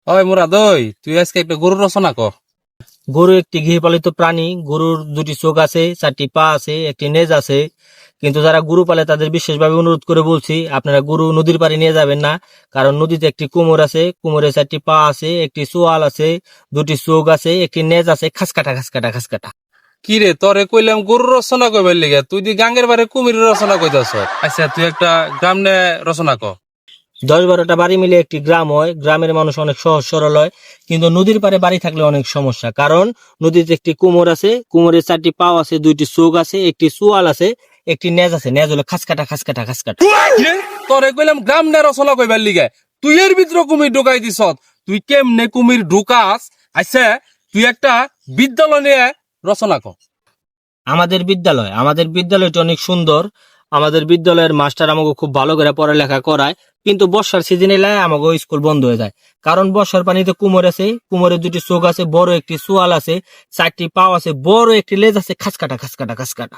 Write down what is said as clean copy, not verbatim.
ওই মুরাদ, ওই তুই আজকে একটা গরুর রচনা কর। গরু একটি গৃহপালিত প্রাণী। গরুর দুটি চোখ আছে, চারটি পা আছে, একটি নেজ আছে। কিন্তু যারা গরু পালে তাদের বিশেষভাবে অনুরোধ করে বলছি, আপনারা গরু নদীর পাড়ে নিয়ে যাবেন না। কারণ নদীতে একটি কুমোর আছে, কুমোরের চারটি পা আছে, একটি চোয়াল আছে, দুটি চোখ আছে, একটি নেজ আছে, খাসকাটা খাসকাটা খাসকাটা। কি রে, তোরে কইলাম গরুর রচনা কইবার লিগে, তুই দি গাঙ্গের বারে কুমিরের রচনা কইতাছ। আচ্ছা, তুই একটা গ্রাম নে রচনা কর। 10-12টা বাড়ি মিলে একটি গ্রাম হয়। গ্রামের মানুষ অনেক সহজ সরল হয়, কিন্তু নদীর পাড়ে বাড়ি থাকলে অনেক সমস্যা। কারণ নদীতে একটি কুমোর আছে, কুমোরের চারটি পাও আছে, দুইটি চোখ আছে, একটি চোয়াল আছে, একটি নেজ আছে। নেজ হলো খাসকাটা খাসকাটা খাসকাটা। কি রে, তোরে কইলাম গ্রাম নে রচনা কইবার লিগে, তুই এর ভিতরে কুমির ঢুকাই দিছ। তুই কেমনে কুমির ঢুকাস? আচ্ছা, তুই একটা বিদ্যালয় নিয়ে রচনা কর। আমাদের বিদ্যালয়টি অনেক সুন্দর। আমাদের বিদ্যালয়ের মাস্টার আমাকে খুব ভালো করে পড়ালেখা করায়। কিন্তু বর্ষার সিজনে এলে আমাকে স্কুল বন্ধ হয়ে যায়। কারণ বর্ষার পানিতে কুমোর আছে, কুমোরের দুটি চোখ আছে, বড় একটি চোয়াল আছে, চারটি পাও আছে, বড় একটি লেজ আছে, খাসকাটা খাসকাটা খাসকাটা।